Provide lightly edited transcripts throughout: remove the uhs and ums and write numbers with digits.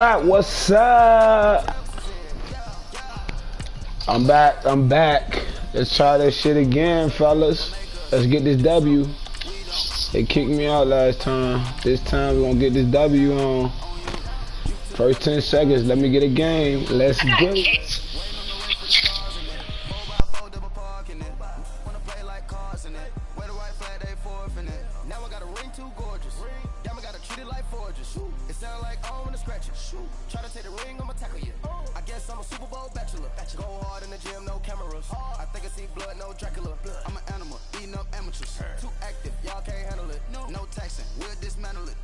What's up? I'm back. Let's try this shit again, fellas. Let's get this W. They kicked me out last time. This time we're gonna get this W on. First 10 seconds, let me get a game. Let's go. Try to take the ring, I'ma tackle you. I guess I'm a Super Bowl bachelor. Go hard in the gym, no cameras. I think I see blood, no Dracula. I'm an animal, eating up amateurs. Too active, y'all can't handle it. No taxing, we'll dismantle it.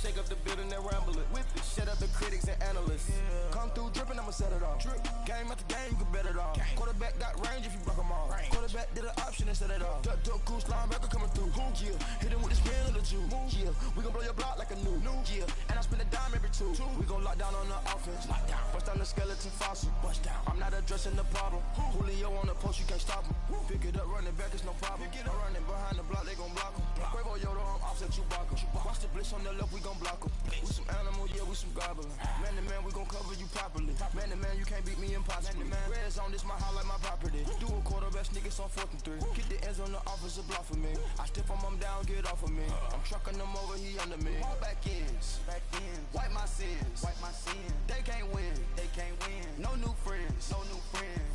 Shake up the building and ramble it. Whip it, shut up the critics and analysts. Come through dripping, I'ma set it off. Game after game, you can bet it all. Quarterback got range if you broke them all. Quarterback did an option and set it off. Duck goose linebacker coming through. Yeah, hit him with the spin of the Jew. Yeah, we gon' blow your block like a new. Yeah, and I spend a dime every two. We gon' lock down on the offense. Bust down the skeleton fossil. I'm not addressing the problem. Julio on the post, you can't stop him. Pick it up, running back, it's no problem. I'm running behind the block, they gon' block him. Quavo Yoda, I'm offset Chewbacca. Watch the blitz on the left, we gon' block him. We some animal, yeah, we some goblin. Man to man, we gon' cover you properly. Man to man, you can't beat me impossibly. Red zone, this my highlight, my property. Do a quarterback sneakers on 4th and 3. Get the ends on the offensive block for me. I step on him down, get off of me. I'm trucking them over, he under me. All back ends, wipe my sins, They can't win, No new friends,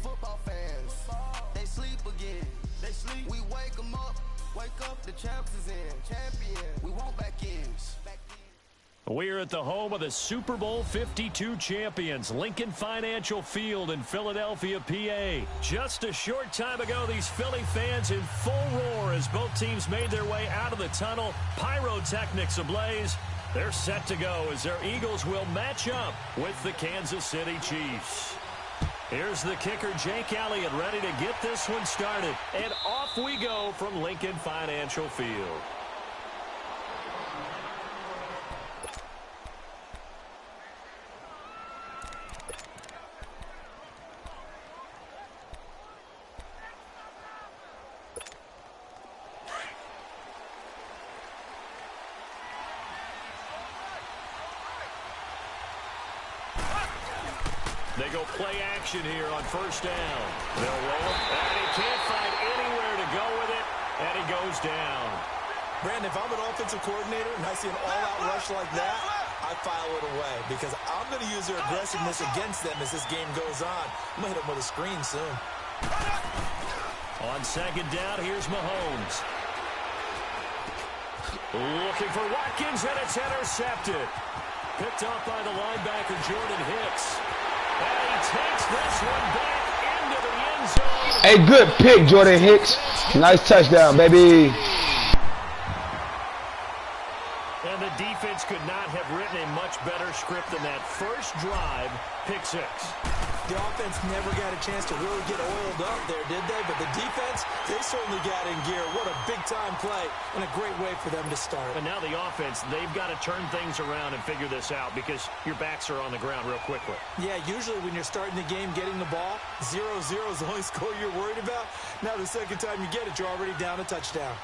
Football fans, they sleep again. We wake them up, the champs is in. Champion, we want back ends. We're at the home of the Super Bowl 52 champions, Lincoln Financial Field in Philadelphia, PA. Just a short time ago, these Philly fans in full roar as both teams made their way out of the tunnel. Pyrotechnics ablaze. They're set to go as their Eagles will match up with the Kansas City Chiefs. Here's the kicker, Jake Elliott, ready to get this one started. And off we go from Lincoln Financial Field. They go play action here on first down. They'll roll it, and he can't find anywhere to go with it, and he goes down. Brandon, if I'm an offensive coordinator and I see an all-out rush like that, I file it away because I'm going to use their aggressiveness against them as this game goes on. I'm going to hit them with a screen soon. On second down, here's Mahomes. Looking for Watkins, and it's intercepted. Picked off by the linebacker, Jordan Hicks. And he takes this one back into the end zone. Hey, good pick, Jordan Hicks. Nice touchdown, baby. And the defense could not have written a much better script than that. First drive, pick six. The offense never got a chance to really get oiled up there, did they? But the defense, they certainly got in gear. What a big-time play and a great way for them to start. And now the offense, they've got to turn things around and figure this out because your backs are on the ground real quickly. Yeah, usually when you're starting the game getting the ball, 0-0 is the only score you're worried about. Now the second time you get it, you're already down a touchdown.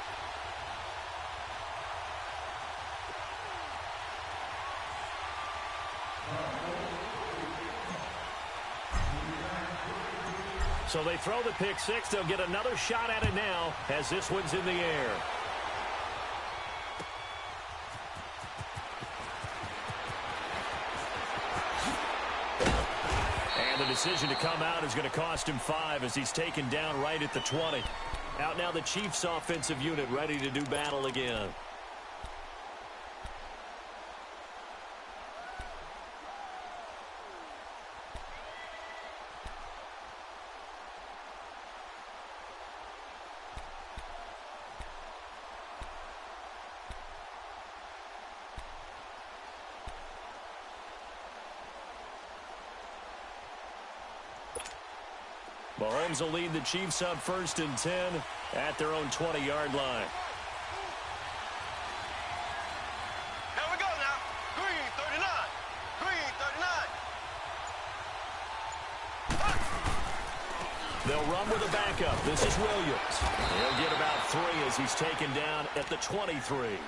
So they throw the pick six. They'll get another shot at it now as this one's in the air. And the decision to come out is going to cost him 5 as he's taken down right at the 20. Out now the Chiefs offensive unit ready to do battle again. Mahomes will lead the Chiefs up 1st and 10 at their own 20-yard line. Here we go now. Green 39. Green 39. They'll run with a backup. This is Williams. He'll get about 3 as he's taken down at the 23.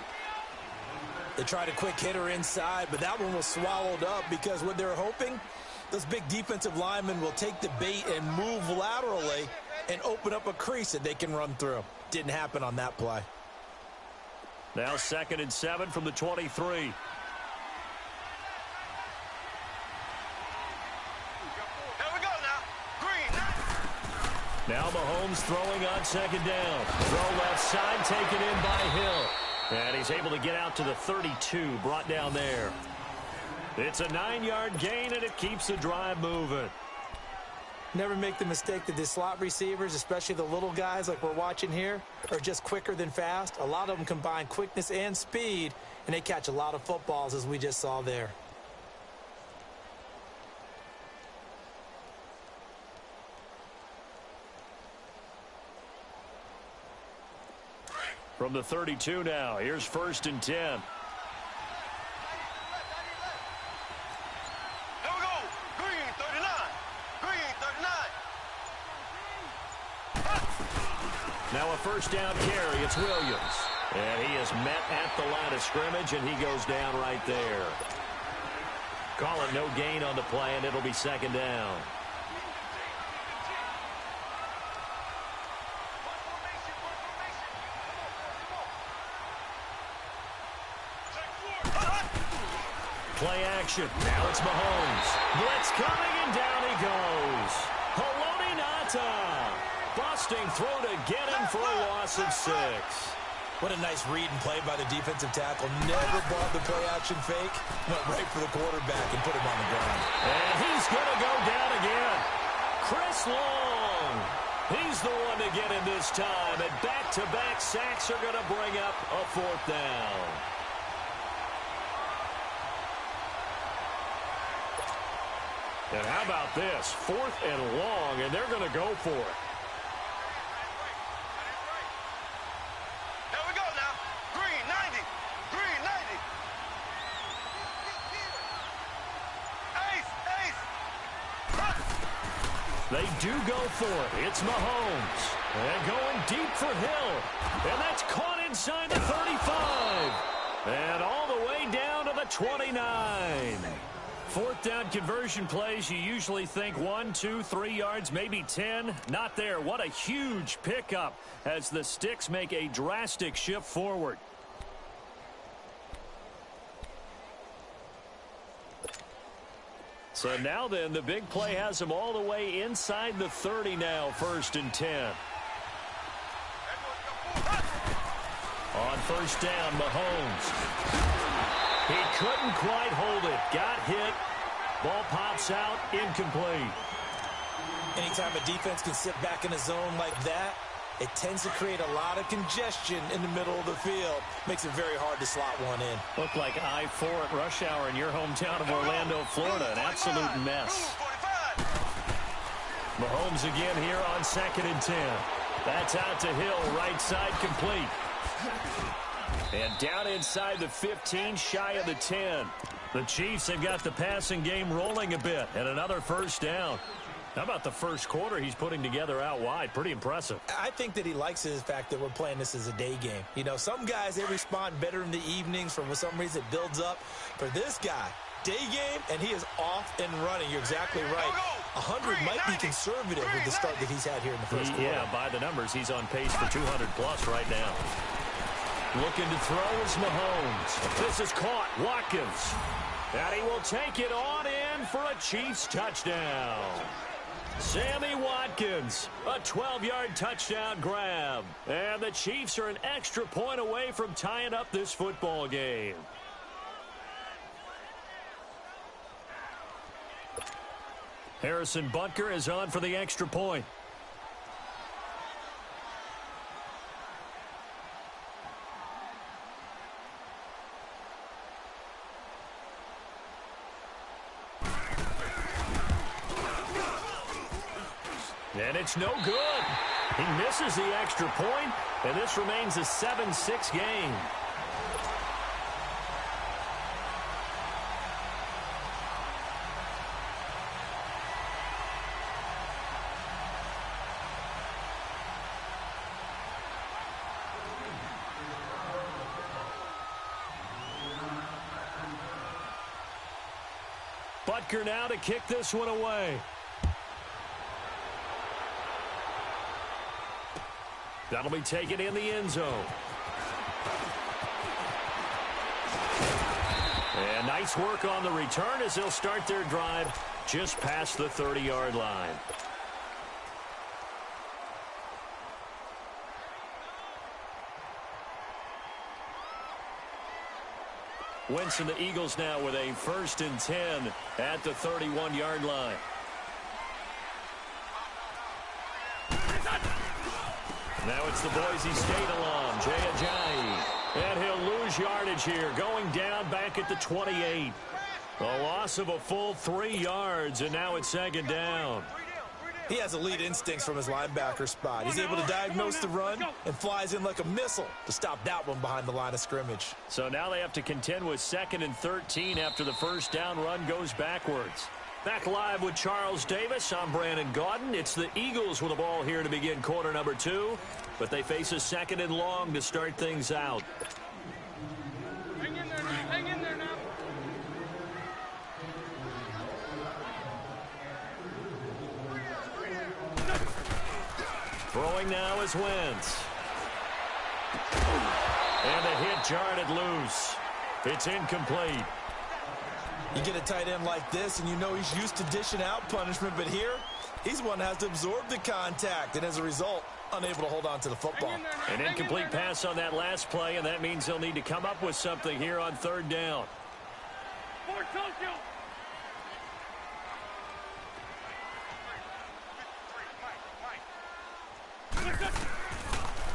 They tried a quick hitter inside, but that one was swallowed up because what they're hoping, those big defensive linemen will take the bait and move laterally and open up a crease that they can run through. Didn't happen on that play. Now 2nd and 7 from the 23. Now Mahomes throwing on 2nd down. Throw left side, taken in by Hill. And he's able to get out to the 32, brought down there. It's a 9-yard gain, and it keeps the drive moving. Never make the mistake that the slot receivers, especially the little guys like we're watching here, are just quicker than fast. A lot of them combine quickness and speed, and they catch a lot of footballs, as we just saw there. From the 32 now, here's 1st and 10. Here we go. Green, 39. Green, 39. Now a 1st down carry. It's Williams. And he is met at the line of scrimmage, and he goes down right there. Call it no gain on the play, and it'll be 2nd down. Play action. Now it's Mahomes. Blitz coming, and down he goes. Haloti Ngata busting through to get him for a loss of 6. What a nice read and play by the defensive tackle. Never bought the play action fake. Went right for the quarterback and put him on the ground. And he's going to go down again. Chris Long. He's the one to get him this time. And back-to-back sacks are going to bring up a 4th down. And how about this? 4th and long, and they're going to go for it. Here we go now. Green, 90. Green, 90. Ace. They do go for it. It's Mahomes. And going deep for Hill. And that's caught inside the 35. And all the way down to the 29. 4th down conversion plays, you usually think 1, 2, 3 yards, maybe 10. Not there. What a huge pickup as the Sticks make a drastic shift forward. So now then, the big play has them all the way inside the 30 now, 1st and 10. On 1st down, Mahomes. He couldn't quite hold it. Got hit. Ball pops out. Incomplete. Anytime a defense can sit back in a zone like that, it tends to create a lot of congestion in the middle of the field. Makes it very hard to slot one in. Looked like I-4 at rush hour in your hometown of Orlando, Florida. An absolute mess. Mahomes again here on 2nd and 10. That's out to Hill. Right side complete. And down inside the 15, shy of the 10. The Chiefs have got the passing game rolling a bit, and another 1st down. How about the first quarter he's putting together out wide? Pretty impressive. I think that he likes the fact that we're playing this as a day game. You know, some guys, they respond better in the evenings. For some reason, it builds up. For this guy, day game, and he is off and running. You're exactly right. 100 might be conservative with the start that he's had here in the first quarter. Yeah, by the numbers, he's on pace for 200-plus right now. Looking to throw is Mahomes. This is caught. Watkins. And he will take it on in for a Chiefs touchdown. Sammy Watkins, a 12-yard touchdown grab. And the Chiefs are an extra point away from tying up this football game. Harrison Butker is on for the extra point. And it's no good. He misses the extra point, and this remains a 7-6 game. Butker now to kick this one away. That'll be taken in the end zone. And nice work on the return as they'll start their drive just past the 30-yard line. Wentz and the Eagles now with a 1st and 10 at the 31-yard line. Now it's the Boise State alum, Jay Ajayi. And he'll lose yardage here, going down back at the 28. A loss of a full 3 yards, and now it's 2nd down. He has elite instincts from his linebacker spot. He's able to diagnose the run and flies in like a missile to stop that one behind the line of scrimmage. So now they have to contend with 2nd and 13 after the 1st down run goes backwards. Back live with Charles Davis. I'm Brandon Gaudin. It's the Eagles with the ball here to begin quarter number 2. But they face a 2nd and long to start things out. Hang in there now. Hang in there now. Throwing now is Wentz. And the hit jarred it loose. It's incomplete. You get a tight end like this, and you know he's used to dishing out punishment, but here, he's one that has to absorb the contact, and as a result, unable to hold on to the football. An incomplete pass on that last play, and that means they'll need to come up with something here on 3rd down.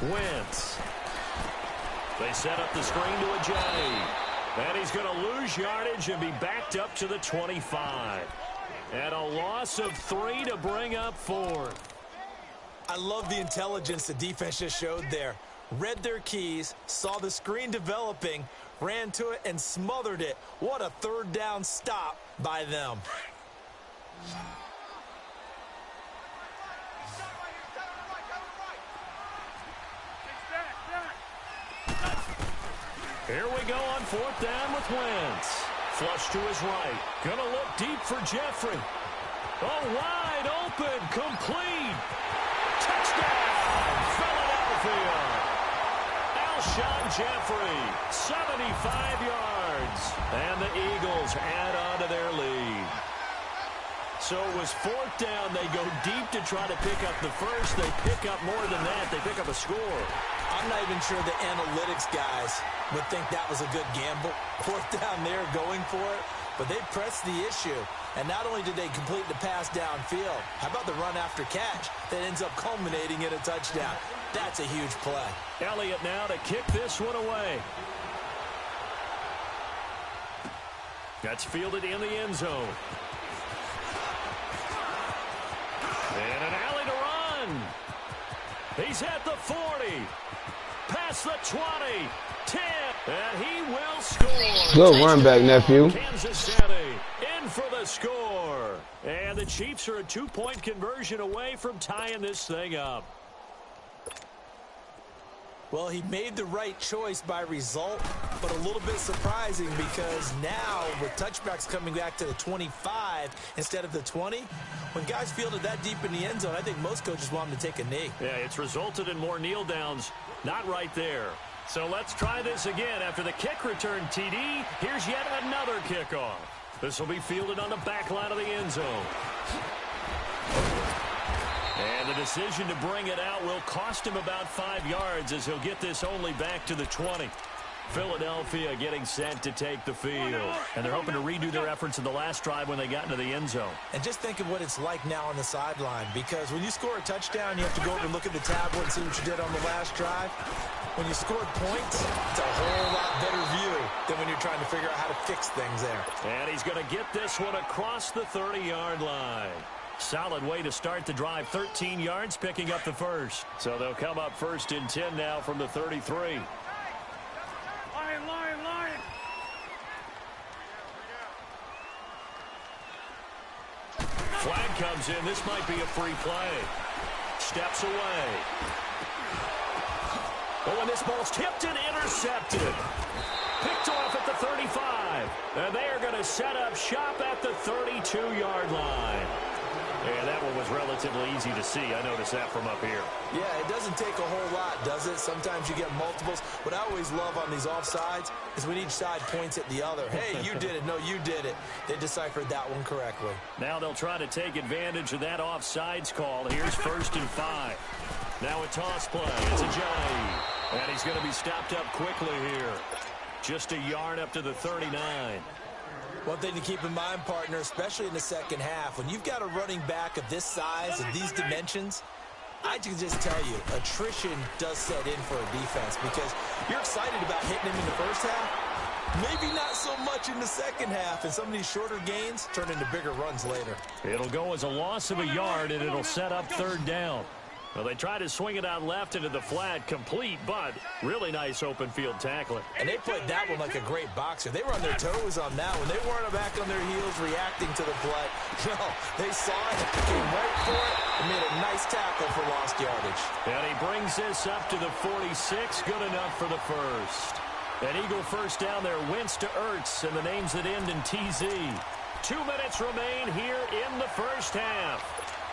Wentz. They set up the screen to Ajayi. And he's going to lose yardage and be backed up to the 25. And a loss of 3 to bring up 4th. I love the intelligence the defense just showed there. Read their keys, saw the screen developing, ran to it, and smothered it. What a 3rd down stop by them. Here we go on 4th down with Wentz. Flush to his right. Gonna look deep for Jeffrey. Oh, wide open. Complete. Touchdown, Philadelphia. Alshon Jeffrey, 75 yards. And the Eagles add on to their lead. So it was 4th down. They go deep to try to pick up the first. They pick up more than that. They pick up a score. I'm not even sure the analytics guys would think that was a good gamble. 4th down there going for it. But they pressed the issue. And not only did they complete the pass downfield, how about the run after catch that ends up culminating in a touchdown? That's a huge play. Elliott now to kick this one away. That's fielded in the end zone. And an alley to run. He's at the 40. Past the 20. 10. And he will score. Good run back, nephew. Kansas City in for the score. And the Chiefs are a 2-point conversion away from tying this thing up. Well, he made the right choice by result, but a little bit surprising because now with touchbacks coming back to the 25 instead of the 20, when guys fielded that deep in the end zone, I think most coaches want them to take a knee. Yeah, it's resulted in more kneel downs. Not right there. So let's try this again. After the kick return TD, here's yet another kickoff. This will be fielded on the back line of the end zone. And the decision to bring it out will cost him about 5 yards as he'll get this only back to the 20. Philadelphia getting set to take the field. And they're hoping to redo their efforts in the last drive when they got into the end zone. And just think of what it's like now on the sideline, because when you score a touchdown, you have to go over and look at the tablet and see what you did on the last drive. When you scored points, it's a whole lot better view than when you're trying to figure out how to fix things there. And he's going to get this one across the 30-yard line. Solid way to start the drive. 13 yards, picking up the first. So they'll come up 1st and 10 now from the 33. Line. Flag comes in. This might be a free play. Steps away. Oh, and this ball's tipped and intercepted. Picked off at the 35. And they are going to set up shop at the 32-yard line. Yeah, that one was relatively easy to see. I noticed that from up here. Yeah, it doesn't take a whole lot, does it? Sometimes you get multiples. What I always love on these offsides is when each side points at the other. Hey, you did it. No, you did it. They deciphered that one correctly. Now they'll try to take advantage of that offsides call. Here's 1st and 5. Now a toss play. It's a Jai. And he's going to be stopped up quickly here. Just a yard up to the 39. One thing to keep in mind, partner, especially in the second half, when you've got a running back of this size and these dimensions, I can just tell you, attrition does set in for a defense because you're excited about hitting him in the first half, maybe not so much in the second half, and some of these shorter gains turn into bigger runs later. It'll go as a loss of a yard, and it'll set up 3rd down. Well, they try to swing it out left into the flat, complete, but really nice open field tackling. And they played that one like a great boxer. They were on their toes on that one. They weren't back on their heels reacting to the play. No, they saw it, came right for it, and made a nice tackle for lost yardage. And he brings this up to the 46, good enough for the first. An Eagle first down there, Wentz to Ertz, and the names that end in TZ. 2 minutes remain here in the first half.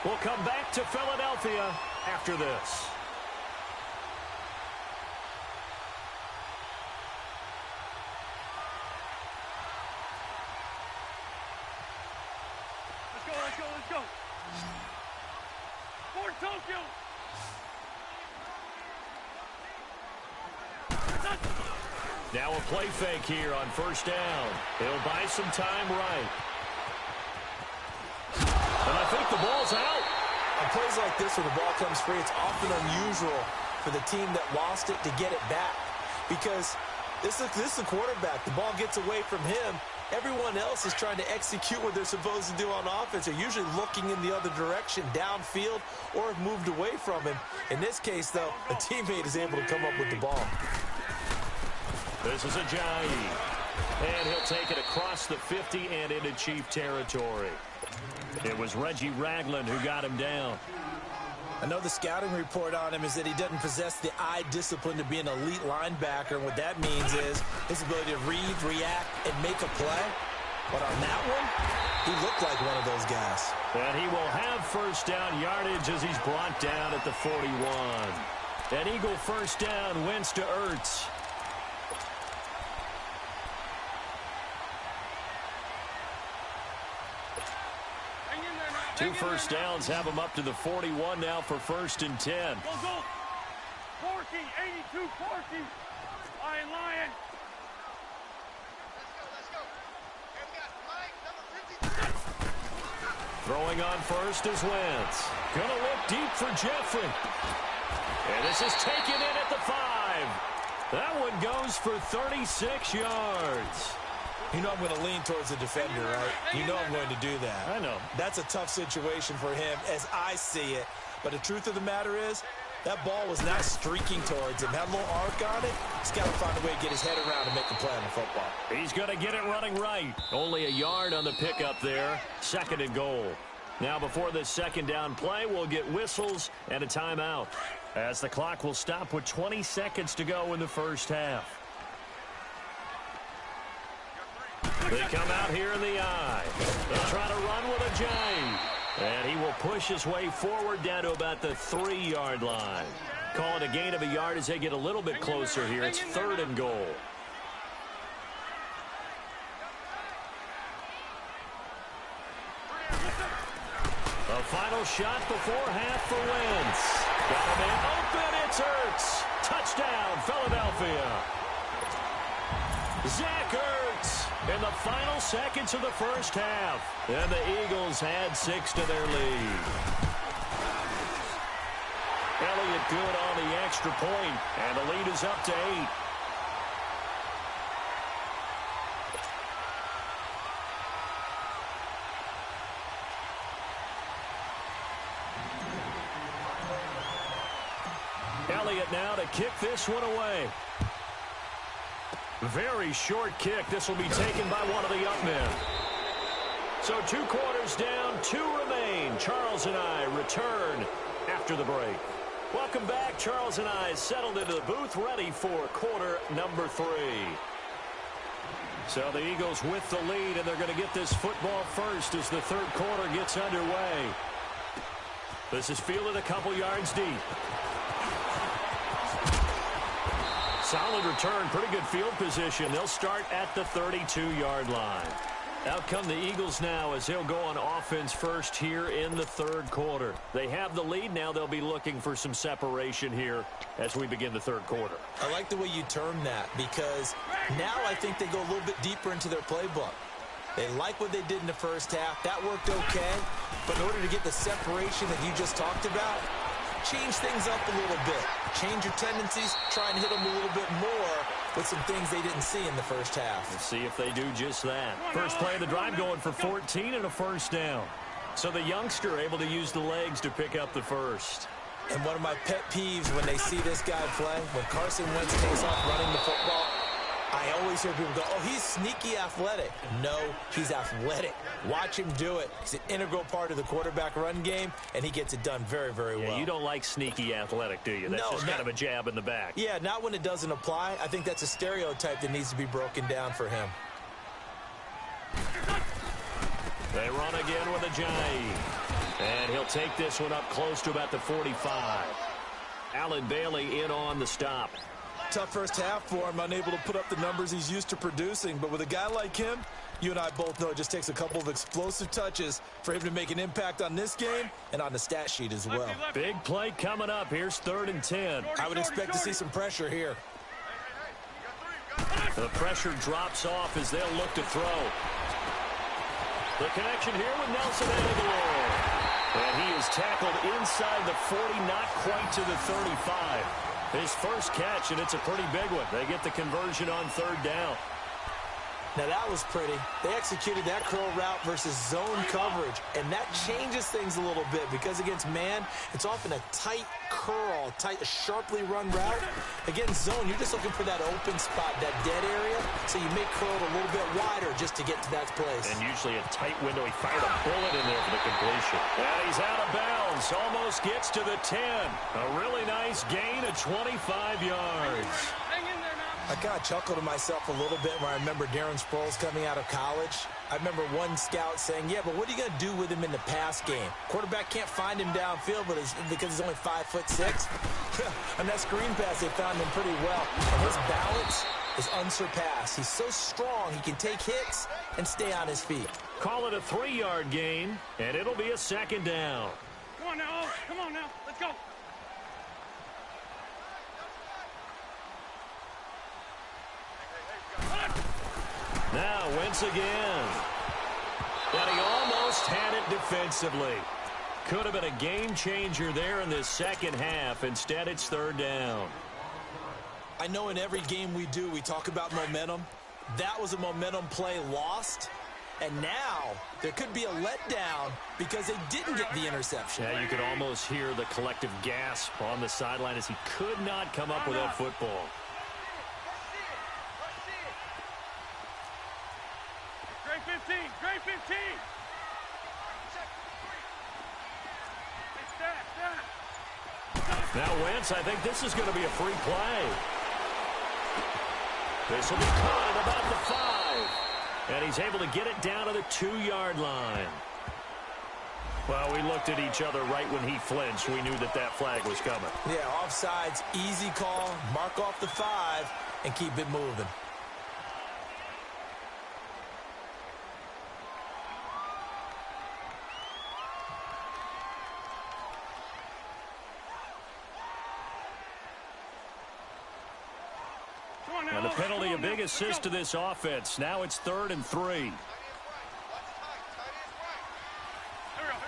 We'll come back to Philadelphia after this. Let's go, let's go, let's go. For Tokyo. Now a play fake here on 1st down. He'll buy some time right. And I think the ball's out. On plays like this, when the ball comes free, it's often unusual for the team that lost it to get it back. Because this is the quarterback. The ball gets away from him. Everyone else is trying to execute what they're supposed to do on offense. They're usually looking in the other direction, downfield, or have moved away from him. In this case, though, a teammate is able to come up with the ball. This is a Jai. And he'll take it across the 50 and into Chief territory. It was Reggie Ragland who got him down. I know the scouting report on him is that he doesn't possess the eye discipline to be an elite linebacker. And what that means is his ability to read, react, and make a play. But on that one, he looked like one of those guys. And he will have 1st down yardage as he's brought down at the 41. An Eagle 1st down, Wentz to Ertz. Two 1st downs have him up to the 41 now for 1st and 10. Go, go. Porky, 82, Porky. Lion. Let's go. Here we got Mike, number 50. Throwing on 1st is Wentz. Gonna look deep for Jeffrey. And this is taken in at the 5. That one goes for 36 yards. You know I'm going to lean towards the defender, right? You know I'm going to do that. I know. That's a tough situation for him as I see it. But the truth of the matter is, that ball was not streaking towards him. Had a little arc on it. He's got to find a way to get his head around and make a play on the football. He's going to get it running right. Only a yard on the pickup there. 2nd and goal. Now before this 2nd down play, we'll get whistles and a timeout, as the clock will stop with 20 seconds to go in the first half. They come out here in the eye. They'll try to run with a Jai. And he will push his way forward down to about the 3-yard line. Call it a gain of a yard as they get a little bit closer here. It's 3rd and goal. A final shot before half for Wentz. Got a man open. It's Ertz. Touchdown, Philadelphia. Zach Ertz in the final seconds of the first half. And the Eagles had 6 to their lead. Elliott good on the extra point, and the lead is up to 8. Elliott now to kick this one away. Very short kick. This will be taken by one of the up men. So 2 quarters down, 2 remain. Charles and I return after the break. Welcome back. Charles and I settled into the booth, ready for quarter number 3. So the Eagles with the lead, and they're going to get this football first as the third quarter gets underway. This is fielded a couple yards deep. Solid return, pretty good field position. They'll start at the 32-yard line. Out come the Eagles now as they'll go on offense first here in the third quarter. They have the lead now. They'll be looking for some separation here as we begin the third quarter. I like the way you term that because now I think they go a little bit deeper into their playbook. They like what they did in the first half. That worked okay. But in order to get the separation that you just talked about, change things up a little bit. Change your tendencies. Try and hit them a little bit more with some things they didn't see in the first half. Let's see if they do just that. First play of the drive going for 14 and a first down. So the youngster able to use the legs to pick up the first. And one of my pet peeves when they see this guy play, when Carson Wentz takes off running the football, I always hear people go, oh, he's sneaky athletic. No, he's athletic. Watch him do it. He's an integral part of the quarterback run game, and he gets it done very, very well. You don't like sneaky athletic, do you? That's just kind of a jab in the back. Yeah, not when it doesn't apply. I think that's a stereotype that needs to be broken down for him. They run again with Ajayi. And he'll take this one up close to about the 45. Allen Bailey in on the stop. Tough first half for him, unable to put up the numbers he's used to producing. But with a guy like him, you and I both know it just takes a couple of explosive touches for him to make an impact on this game and on the stat sheet as well. Big play coming up. Here's 3rd and 10. I would expect to see some pressure here. The pressure drops off as they'll look to throw. The connection here with Nelson Aguilar. And he is tackled inside the 40, not quite to the 35. His first catch, and it's a pretty big one. They get the conversion on 3rd down. Now, that was pretty. They executed that curl route versus zone coverage, and that changes things a little bit because against man, it's often a tight curl, sharply run route. Against zone, you're just looking for that open spot, that dead area, so you may curl it a little bit wider just to get to that place. And usually a tight window. He fired a bullet in there for the completion. And he's out of bounds. Almost gets to the 10. A really nice gain of 25 yards. I kind of chuckled to myself a little bit when I remember Darren Sproles coming out of college. I remember one scout saying, yeah, but what are you going to do with him in the pass game? Quarterback can't find him downfield because he's only 5'6". On that screen pass, they found him pretty well. And his balance is unsurpassed. He's so strong, he can take hits and stay on his feet. Call it a 3-yard gain, and it'll be a 2nd down. Come on now. Come on now. Let's go. Now Wentz again. But he almost had it defensively. Could have been a game changer there in this second half. Instead, it's 3rd down. I know in every game we do, we talk about momentum. That was a momentum play lost. And now there could be a letdown because they didn't get the interception. Yeah, you could almost hear the collective gasp on the sideline as he could not come up with that football. Great 15. Great 15. Now Wentz, I think this is going to be a free play. This will be caught at about the 5. And he's able to get it down to the 2-yard line. Well, we looked at each other right when he flinched. We knew that that flag was coming. Yeah, offsides, easy call, mark off the 5, and keep it moving. And the penalty, a big assist to this offense. Now it's 3rd and 3.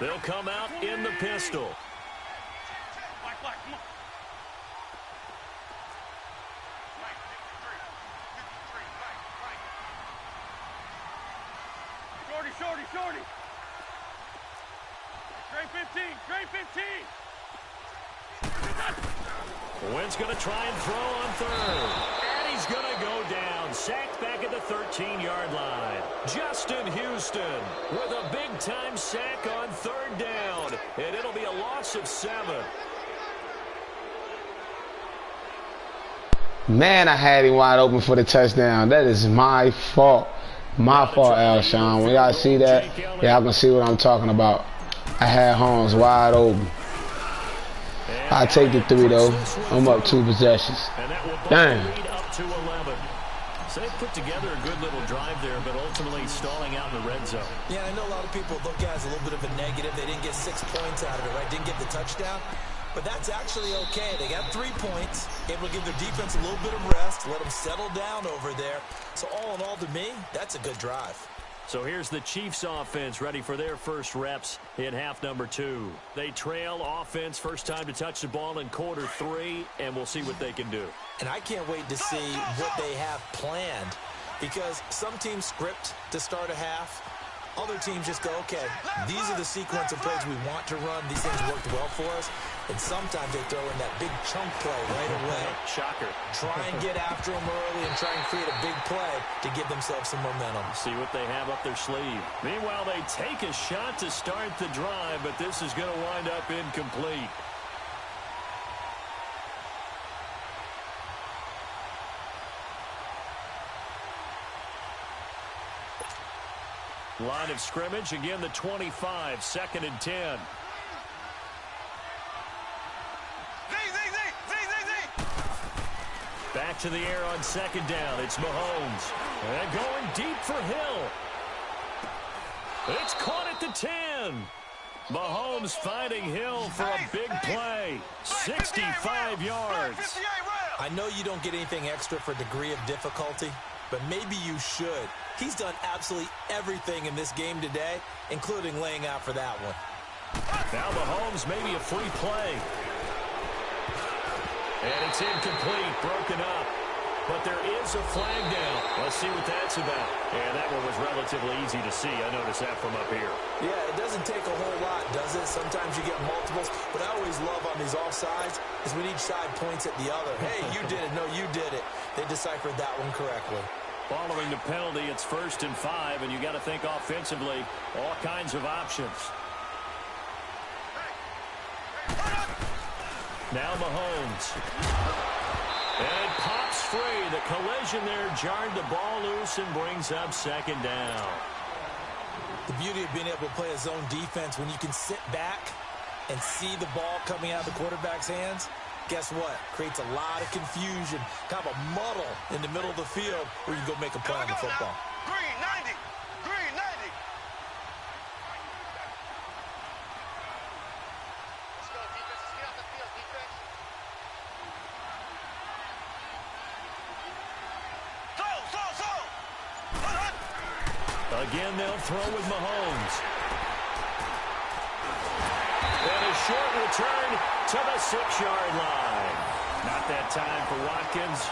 They'll come out in the pistol. Shorty. Great 15. Great 15. Wentz going to try and throw on 3rd. And he's going to go down. Sacked back at the 13-yard line. Justin Houston with a big-time sack on 3rd down. And it'll be a loss of 7. Man, I had him wide open for the touchdown. That is my fault. My fault, Alshon. When y'all see that, y'all can see what I'm talking about. I had Holmes wide open. I take the 3 though. I'm up 2 possessions. Damn. So they put together a good little drive there, but ultimately stalling out in the red zone. Yeah, I know a lot of people look at it as a little bit of a negative. They didn't get 6 points out of it, right? Didn't get the touchdown. But that's actually okay. They got 3 points, able to give their defense a little bit of rest, let them settle down over there. So all in all, to me, that's a good drive. So here's the Chiefs offense ready for their first reps in half number 2. They trail offense, first time to touch the ball in quarter 3, and we'll see what they can do. And I can't wait to see what they have planned, because some teams script to start a half. Other teams just go, okay, these are the sequence of plays we want to run. These things worked well for us. And sometimes they throw in that big chunk play right away. Shocker. Try and get after them early and try and create a big play to give themselves some momentum. See what they have up their sleeve. Meanwhile, they take a shot to start the drive, but this is going to wind up incomplete. Line of scrimmage, again the 25, 2nd and 10. Back to the air on 2nd down. It's Mahomes. And going deep for Hill. It's caught at the 10. Mahomes finding Hill for a big play. 65 yards. I know you don't get anything extra for degree of difficulty, but maybe you should. He's done absolutely everything in this game today, including laying out for that one. Now Mahomes, maybe a free play. And it's incomplete, broken up. But there is a flag down. Let's see what that's about. And that one was relatively easy to see. I noticed that from up here. Yeah, it doesn't take a whole lot, does it? Sometimes you get multiples. But I always love on these offsides is when each side points at the other. Hey, you did it. No, you did it. They deciphered that one correctly. Following the penalty, it's 1st and 5, and you got to think offensively, all kinds of options. Now Mahomes. And it pops free. The collision there jarred the ball loose and brings up 2nd down. The beauty of being able to play a zone defense when you can sit back and see the ball coming out of the quarterback's hands. Guess what? Creates a lot of confusion, kind of a muddle in the middle of the field where you can go make a play on the football. Green 90. Green 90. Let's go, defense. Let's get off the field, defense. Again, they'll throw with Mahomes. And a short return to the 6-yard line. Not that time for Watkins.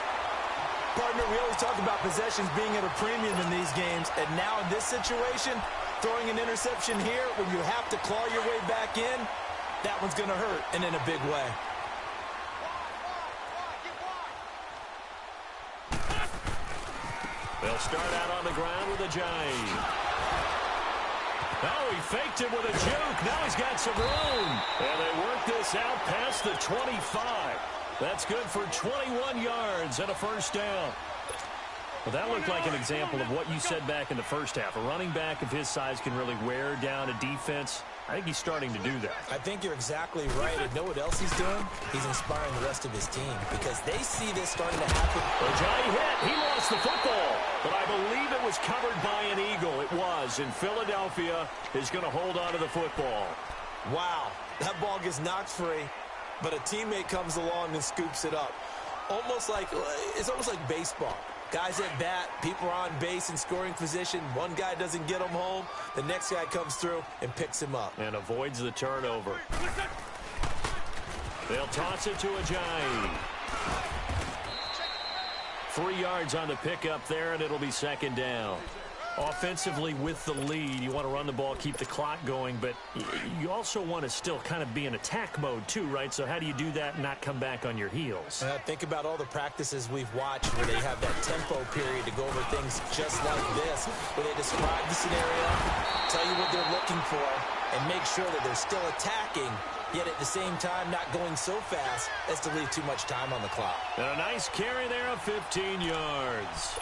Partner, we always talk about possessions being at a premium in these games. And now in this situation, throwing an interception here when you have to claw your way back in, that one's going to hurt, and in a big way. They'll start out on the ground with a jive. Oh, he faked it with a juke. Now he's got some room. And they work this out past the 25. That's good for 21 yards and a 1st down. Well, that looked like an example of what you said back in the first half. A running back of his size can really wear down a defense. I think he's starting to do that. I think you're exactly right. And know what else he's doing? He's inspiring the rest of his team because they see this starting to happen. Johnny hit. He lost the football. But I believe it was covered by an Eagle. It was. And Philadelphia is going to hold on to the football. Wow. That ball gets knocked free, but a teammate comes along and scoops it up. It's almost like baseball. Guys at bat, people are on base in scoring position. One guy doesn't get him home. The next guy comes through and picks him up. And avoids the turnover. They'll toss it to Ajayi. 3 yards on the pickup there, and it'll be 2nd down. Offensively with the lead, you want to run the ball, keep the clock going, but you also want to still kind of be in attack mode too, right? So how do you do that and not come back on your heels? Think about all the practices we've watched where they have that tempo period to go over things just like this, where they describe the scenario, tell you what they're looking for, and make sure that they're still attacking, yet at the same time not going so fast as to leave too much time on the clock. And a nice carry there of 15 yards.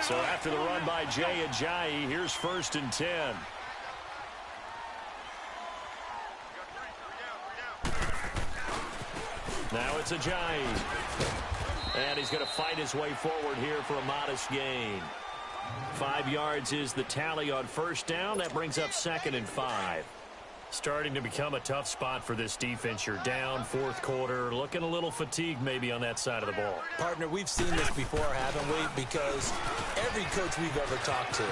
So after the run by Jay Ajayi, here's 1st and 10. Now it's Ajayi. And he's going to fight his way forward here for a modest gain. 5 yards is the tally on 1st down. That brings up 2nd and 5. Starting to become a tough spot for this defense. You're down 4th quarter, looking a little fatigued maybe on that side of the ball. Partner, we've seen this before, haven't we? Because every coach we've ever talked to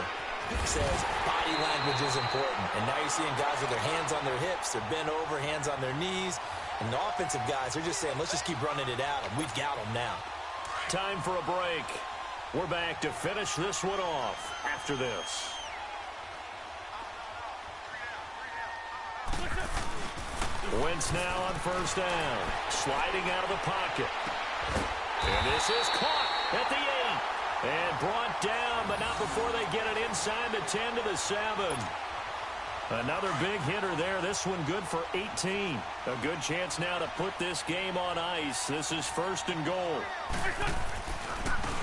says body language is important. And now you're seeing guys with their hands on their hips, they're bent over, hands on their knees. And the offensive guys are just saying, let's just keep running it at them. We've got them now. Time for a break. We're back to finish this one off after this. Wentz now on 1st down. Sliding out of the pocket. And this is caught at the 8. And brought down, but not before they get it inside the 10 to the 7. Another big hitter there. This one good for 18. A good chance now to put this game on ice. This is 1st and goal.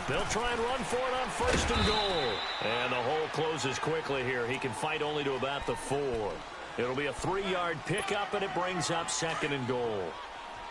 They'll try and run for it on 1st and goal. And the hole closes quickly here. He can fight only to about the 4. It'll be a 3-yard pickup, and it brings up 2nd and goal.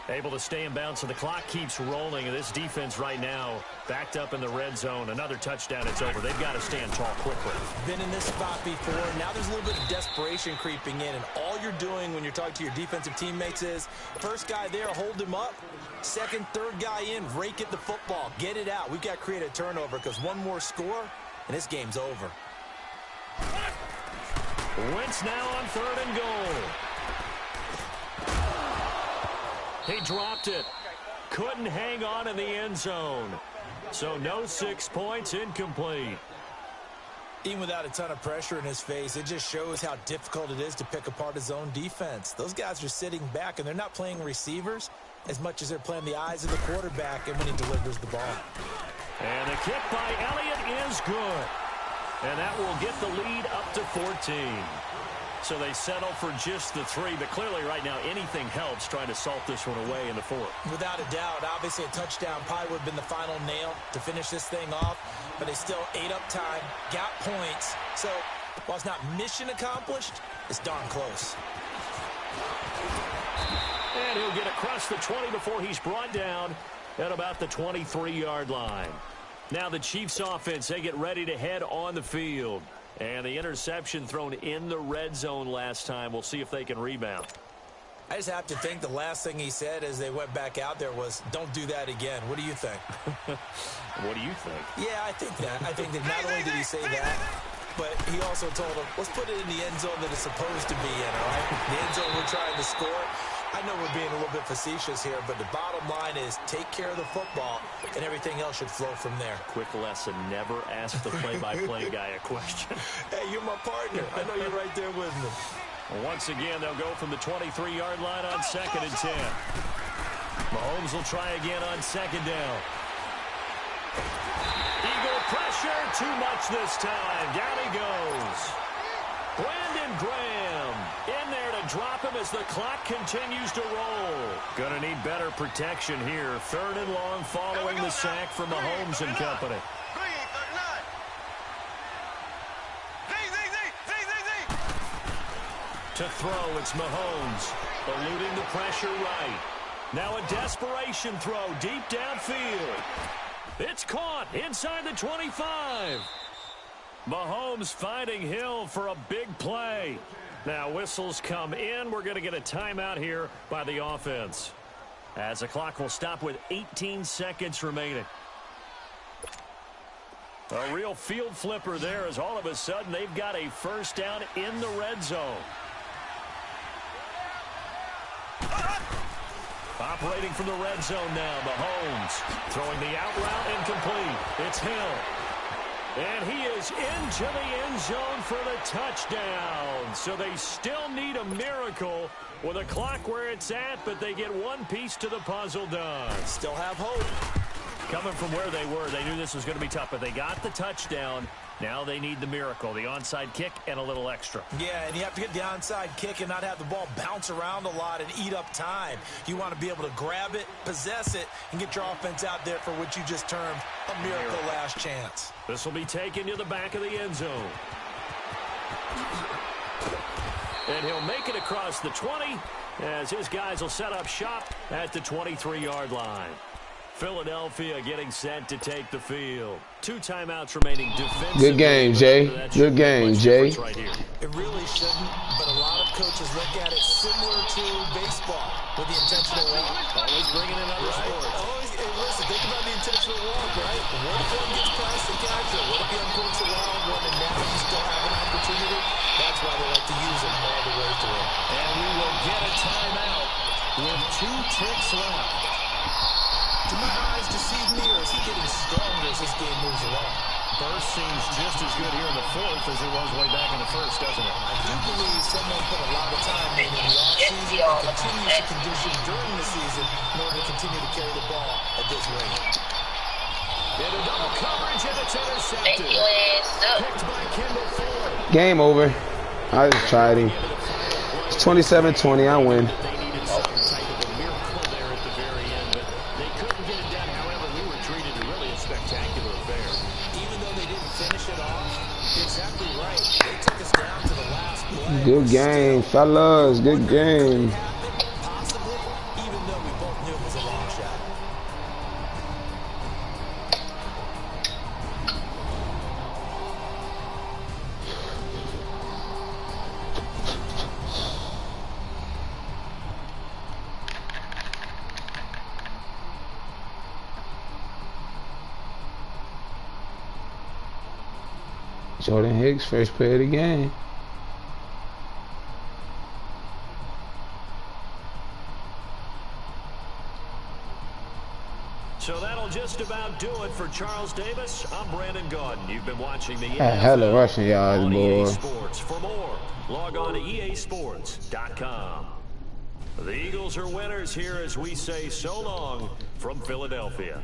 Able to stay in bounds, so the clock keeps rolling. And this defense right now backed up in the red zone. Another touchdown, it's over. They've got to stand tall quickly. Been in this spot before. Now there's a little bit of desperation creeping in. And all you're doing when you're talking to your defensive teammates is, first guy there, hold him up. Second, third guy in, rake at the football. Get it out. We've got to create a turnover because one more score, and this game's over. Wentz now on 3rd and goal. He dropped it. Couldn't hang on in the end zone. So no 6 points, incomplete. Even without a ton of pressure in his face, it just shows how difficult it is to pick apart his own defense. Those guys are sitting back, and they're not playing receivers as much as they're playing the eyes of the quarterback and when he delivers the ball. And the kick by Elliott is good. And that will get the lead up to 14. So they settle for just the 3, but clearly right now anything helps trying to salt this one away in the 4th. Without a doubt, obviously a touchdown probably would have been the final nail to finish this thing off, but they still ate up time, got points. So while it's not mission accomplished, it's darn close. And he'll get across the 20 before he's brought down at about the 23-yard line. Now the Chiefs offense, they get ready to head on the field. And the interception thrown in the red zone last time. We'll see if they can rebound. I just have to think the last thing he said as they went back out there was, don't do that again. What do you think? What do you think? Yeah, I think that. I think that not only did he say that, but he also told them, let's put it in the end zone that it's supposed to be in, all right? The end zone we're trying to score. I know we're being a little bit facetious here, but the bottom line is take care of the football, and everything else should flow from there. Quick lesson, never ask the play-by-play guy a question. Hey, you're my partner. I know you're right there with me. Once again, they'll go from the 23-yard line on 2nd and 10. Mahomes will try again on 2nd down. Eagle pressure, too much this time. Down he goes. Brandon Graham in there to drop him as the clock continues to roll. Gonna need better protection here. 3rd and long following the sack from Mahomes and company. To throw, it's Mahomes, eluding the pressure right. Now a desperation throw deep downfield. It's caught inside the 25. Mahomes finding Hill for a big play. Now whistles come in. We're going to get a timeout here by the offense, as the clock will stop with 18 seconds remaining. A real field flipper there, as all of a sudden they've got a 1st down in the red zone. Operating from the red zone now, Mahomes throwing the out route incomplete. It's Hill. And he is into the end zone for the touchdown. So they still need a miracle with a clock where it's at, but they get one piece to the puzzle done. Still have hope. Coming from where they were, they knew this was going to be tough, but they got the touchdown. Now they need the miracle, the onside kick and a little extra. Yeah, and you have to get the onside kick and not have the ball bounce around a lot and eat up time. You want to be able to grab it, possess it, and get your offense out there for what you just termed a miracle last chance. This will be taken to the back of the end zone. And he'll make it across the 20 as his guys will set up shop at the 23-yard line. Philadelphia getting set to take the field. 2 timeouts remaining defensively. Good game, Jay. Good game, Jay. Right here. It really shouldn't, but a lot of coaches look at it similar to baseball with the intentional walk. Always bringing in other sports. Always, hey, listen, think about the intentional walk, right? What if one gets past the catcher? What if he uncorks a wild one and now you still have an opportunity? That's why they like to use it all the way through. And we will get a timeout with 2 ticks left. Do my eyes deceive me, or is he getting stronger as this game moves along? Burst seems just as good here in the 4th as it was way back in the 1st, doesn't it? I do believe someone put a lot of time in the offseason and continues to condition during the season in order to continue to carry the ball at this rate. In a double coverage, and it's intercepted. Picked by Kendall Ford. Game over. I just tried him. It's 27-20. I win. They needed some type of a miracle there at the very end, but they couldn't get it done. However, we were treated to really a spectacular affair. Even though they didn't finish it off, you're exactly right. They took us down to the last play. Good game, fellas. Good game. Possibly, even though we both knew it was a long shot. Jordan Hicks, first play of the game. So that'll just about do it for Charles Davis. I'm Brandon Gaudin. You've been watching the Hella rushing yards, on boy. EA Sports. For more, log on to easports.com. The Eagles are winners here as we say so long from Philadelphia.